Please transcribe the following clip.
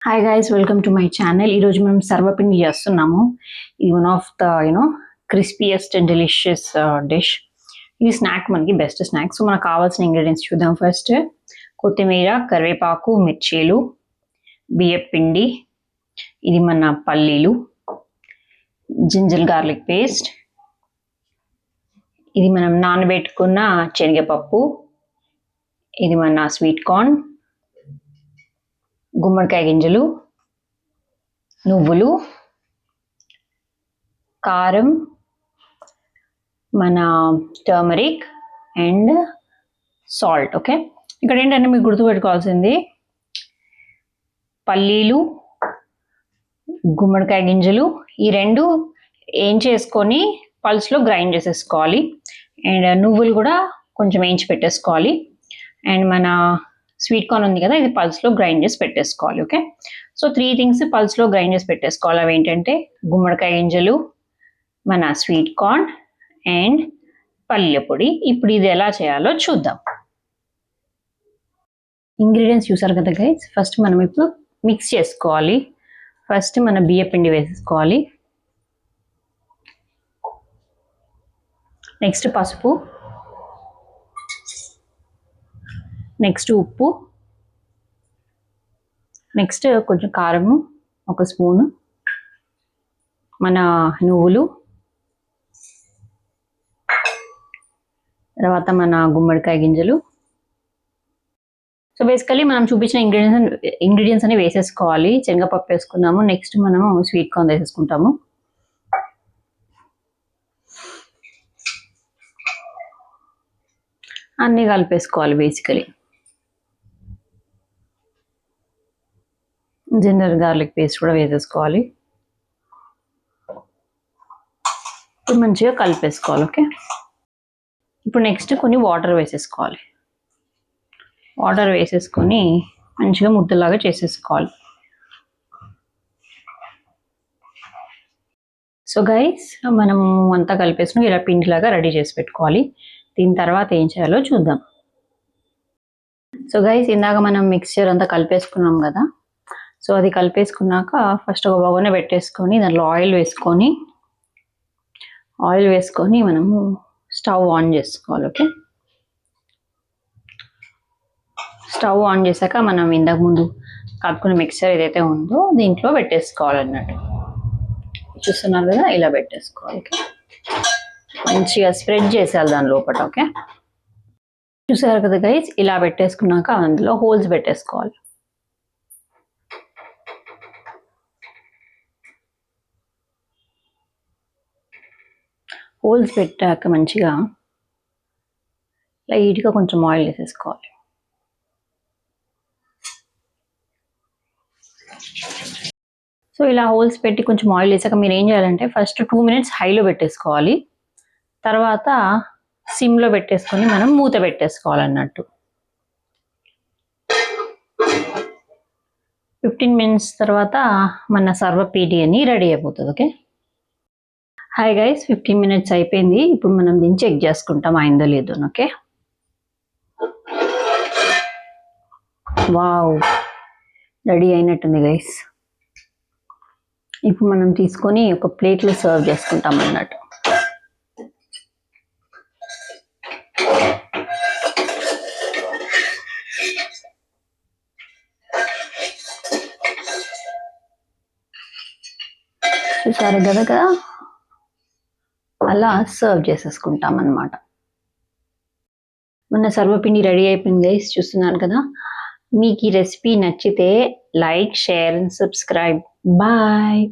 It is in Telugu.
Hi guys, welcome to my channel. ఈరోజు మనం సర్వపిండి చేస్తున్నాము. ఇది one of the crispiest and delicious dish. ఇది స్నాక్, మనకి బెస్ట్ స్నాక్. సో మనకు కావాల్సిన ఇంగ్రీడియంట్స్ చూద్దాం. ఫస్ట్ కొత్తిమీర, కరివేపాకు, మిర్చీలు, బియ్యపిండి, ఇది మన పల్లీలు, జింజర్ గార్లిక్ పేస్ట్, ఇది మనం నానబెట్టుకున్న శనగపప్పు, ఇది మన స్వీట్ కార్న్, గుమ్మడికాయ గింజలు, నువ్వులు, కారం, మన టర్మరిక్ అండ్ సాల్ట్. ఓకే, ఇక్కడ ఏంటంటే మీకు గుర్తుపెట్టుకోవాల్సింది పల్లీలు, గుమ్మడికాయ గింజలు, ఈ రెండు ఏం చేసుకొని పల్స్లో గ్రైండ్ చేసేసుకోవాలి. అండ్ నువ్వులు కూడా కొంచెం వేయించి పెట్టేసుకోవాలి. అండ్ మన స్వీట్ కార్న్ ఉంది కదా, ఇది పల్స్లో గ్రైండ్ చేసి పెట్టేసుకోవాలి. ఓకే, సో 3 థింగ్స్ పల్స్లో గ్రైండ్ చేసి పెట్టేసుకోవాలి. అవి ఏంటంటే గుమ్మడికాయ గింజలు, మన స్వీట్ కార్న్ అండ్ పల్లీల పొడి. ఇప్పుడు ఇది ఎలా చేయాలో చూద్దాం. ఇంగ్రీడియంట్స్ చూసారు కదా గైస్. ఫస్ట్ మనం ఇప్పుడు మిక్స్ చేసుకోవాలి. ఫస్ట్ మన బియ్యపిండి వేసేసుకోవాలి. నెక్స్ట్ పసుపు, నెక్స్ట్ ఉప్పు, నెక్స్ట్ కొంచెం కారము 1 స్పూను, మన నువ్వులు, తర్వాత మన గుమ్మడికాయ గింజలు. సో బేసికలీ మనం చూపించిన ఇంగ్రీడియంట్స్ అన్ని వేసేసుకోవాలి. శనగపప్పు వేసుకున్నాము. నెక్స్ట్ మనము స్వీట్ కార్న్ వేసేసుకుంటాము. అన్నీ కలిపేసుకోవాలి. బేసికలీ జింజర్ గార్లిక్ పేస్ట్ కూడా వేసేసుకోవాలి. ఇప్పుడు మంచిగా కలిపేసుకోవాలి. ఓకే, ఇప్పుడు నెక్స్ట్ కొన్ని వాటర్ వేసేసుకోవాలి. వాటర్ వేసేసుకొని మంచిగా ముద్దలాగా చేసేసుకోవాలి. సో గైస్, మనం అంతా కలిపేసుకుని ఇలా పిండిలాగా రెడీ చేసి పెట్టుకోవాలి. దీని తర్వాత ఏం చేయాలో చూద్దాం. సో గైస్, ఇందాక మనం మిక్స్చర్ అంతా కలిపేసుకున్నాం కదా. సో అది కలిపేసుకున్నాక ఫస్ట్ ఒక బగోన పెట్టేసుకొని దాంట్లో ఆయిల్ వేసుకొని మనము స్టవ్ ఆన్ చేసుకోవాలి. ఓకే, స్టవ్ ఆన్ చేశాక మనం ఇంతకు ముందు కలుపుకున్న మిక్సర్ ఏదైతే ఉందో దీంట్లో పెట్టేసుకోవాలన్నట్టు. చూస్తున్నారు కదా, ఇలా పెట్టేసుకోవాలి. ఓకే, మంచిగా స్ప్రెడ్ చేసేయాలి దాని లోపల. ఓకే, చూసారు కదా గైస్, ఇలా పెట్టేసుకున్నాక అందులో హోల్స్ పెట్టేసుకోవాలి. హోల్స్ పెట్టాక మంచిగా లైట్గా కొంచెం ఆయిల్ వేసేసుకోవాలి. సో ఇలా హోల్స్ పెట్టి కొంచెం ఆయిల్ వేసాక మీరు ఏం చేయాలంటే ఫస్ట్ 2 మినిట్స్ హైలో పెట్టేసుకోవాలి. తర్వాత సిమ్లో పెట్టేసుకొని మనం మూత పెట్టేసుకోవాలన్నట్టు. 15 మినిట్స్ తర్వాత మన సర్వపిండి అని రెడీ అయిపోతుంది. ఓకే, హాయ్ గైస్, 15 మినిట్స్ అయిపోయింది. ఇప్పుడు మనం దీన్ని చెక్ చేసుకుంటాం అయిందో లేదో. ఓకే, వావ్, రెడీ అయినట్టుంది గైస్. ఇప్పుడు మనం తీసుకొని ఒక ప్లేట్లో సర్వ్ చేసుకుంటాం అన్నట్టు. చూసారు కదా, అలా సర్వ్ చేసేసుకుంటాం అన్నమాట. మన సర్వపిండి రెడీ అయిపోయింది గైస్, చూస్తున్నారు కదా. మీకు ఈ రెసిపీ నచ్చితే like, share and subscribe. Bye.